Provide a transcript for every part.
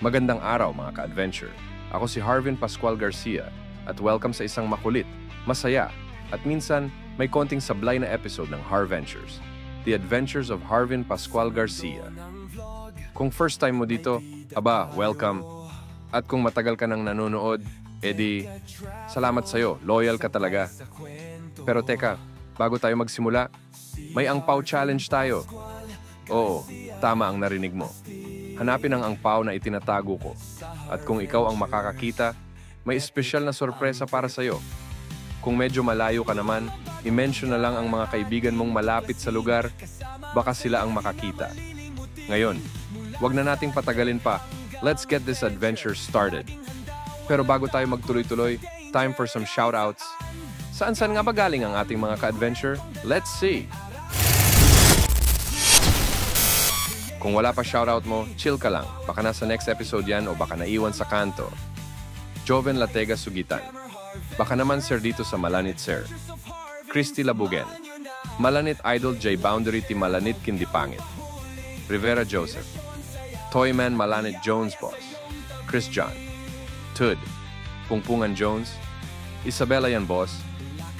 Magandang araw mga ka-adventure. Ako si Harvin Pascual Garcia at welcome sa isang makulit, masaya at minsan may konting sablay na episode ng Harventures, The Adventures of Harvin Pascual Garcia. Kung first time mo dito, welcome. At kung matagal ka nang nanonood, edi salamat sa'yo, loyal ka talaga. Pero teka, bago tayo magsimula, may angpaw challenge tayo. Oo, tama ang narinig mo. Hanapin ang angpaw na itinatago ko. At kung ikaw ang makakakita, may espesyal na sorpresa para sa'yo. Kung medyo malayo ka naman, i-mention na lang ang mga kaibigan mong malapit sa lugar, baka sila ang makakita. Ngayon, wag na nating patagalin pa. Let's get this adventure started. Pero bago tayo magtuloy-tuloy, time for some shoutouts. Saan-saan nga ba galing ang ating mga ka-adventure? Let's see! Kung wala pa shoutout mo, chill ka lang. Baka nasa next episode yan o baka naiwan sa kanto. Joven Latega Sugitan. Baka naman sir dito sa Malanit sir. Christy Labugen. Malanit Idol J Boundary ti Malanit Kindipangit. Rivera Joseph. Toyman Malanit Jones Boss. Chris John. Tud. Pungpungan Jones. Isabella yan boss.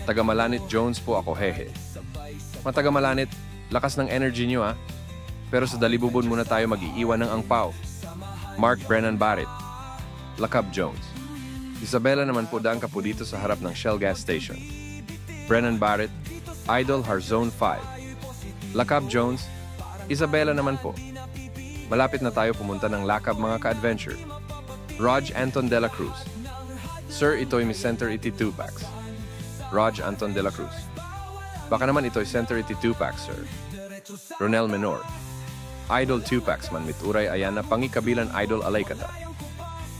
Taga Malanit Jones po ako hehe. Mga taga Malanit, lakas ng energy nyo ah. Pero sa dalibubon muna tayo mag-iiwan ng angpaw. Mark Brennan Barrett. Lakab Jones. Isabella naman po daan ka po dito sa harap ng Shell gas station. Brennan Barrett, Idol Harzone 5. Lakab Jones, Isabella naman po. Malapit na tayo pumunta ng Lakab mga ka-adventure. Raj Anton de la Cruz. Sir, ito'y mi center iti 2-packs. Raj Anton de la Cruz. Baka naman ito'y center iti 2-packs, sir. Ronel Menor. Idol 2-packs man mituray ayan na pangikabilan Idol Alaykata.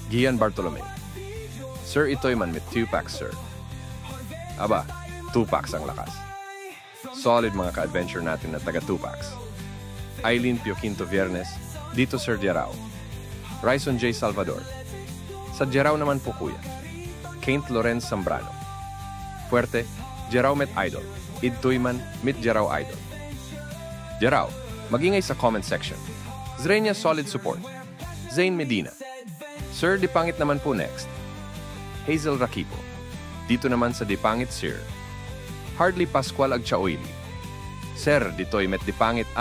Gian Bartolome. Sir, ito'y man mit 2-packs, sir. 2-packs ang lakas. Solid mga ka-adventure natin na taga 2-packs. Eileen Pioquinto Viernes, dito Sir Jarao. Ryson J. Salvador. Sa Jarao naman po kuya. Kent Lorenz Zambrano. Fuerte, Jarao met Idol. Idtoy man mit Jarao Idol. Jarao, magingay sa comment section. Zrenia solid support. Zane Medina. Sir, Dipangit naman po next. Hazel Rakipo. Dito naman sa Dipangit Sir. Hardly Pascual Agchaoili. Sir, dito'y met Dipangit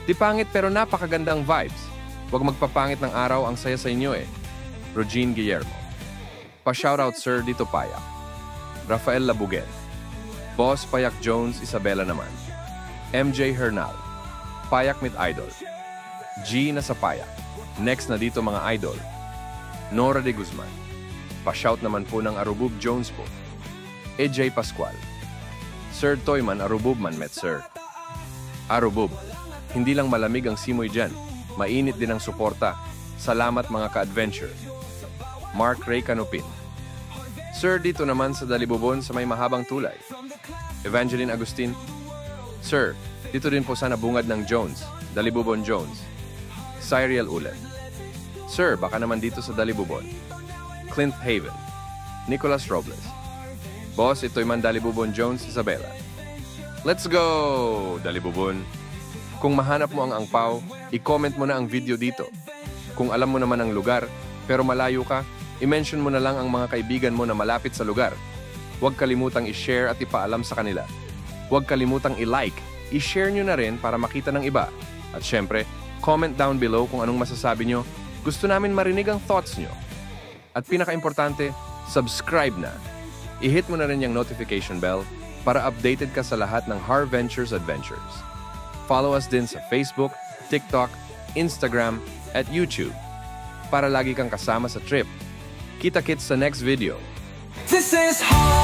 Dipangit pero napakaganda ang vibes. Huwag magpapangit ng araw, ang saya sa inyo eh. Regine Guillermo. Pa-shoutout sir, dito Payak. Rafael Labugen. Boss Payak Jones, Isabella naman. MJ Hernal. Payak mit Idol. G na sa Payak. Next na dito mga Idol. Nora de Guzman. Pa-shout naman po ng Arubub Jones po. AJ Pascual. Sir Toyman Arubub man met sir. Arubub. Hindi lang malamig ang simoy dyan. Mainit din ang suporta. Salamat mga ka-adventure. Mark Ray Canopin. Sir, dito naman sa Dalibubon sa may mahabang tulay. Evangeline Agustin. Sir, dito din po sa nabungad ng Jones, Dalibubon Jones. Cyriel Ulet. Sir, baka naman dito sa Dalibubon. Clint Haven. Nicholas Robles. Boss, ito'y man Dalibubon Jones, Isabella. Let's go, Dalibubon. Kung mahanap mo ang angpaw, i-comment mo na ang video dito. Kung alam mo naman ang lugar, pero malayo ka, i-mention mo na lang ang mga kaibigan mo na malapit sa lugar. Huwag kalimutang i-share at ipaalam sa kanila. Huwag kalimutang i-like, i-share nyo na rin para makita ng iba. At syempre, comment down below kung anong masasabi nyo. Gusto namin marinig ang thoughts nyo. At pinaka-importante, subscribe na. I-hit mo na rin yung notification bell para updated ka sa lahat ng Harventures Adventures. Follow us din sa Facebook, TikTok, Instagram, at YouTube para lagi kang kasama sa trip. Kita-kits sa next video. This is hard.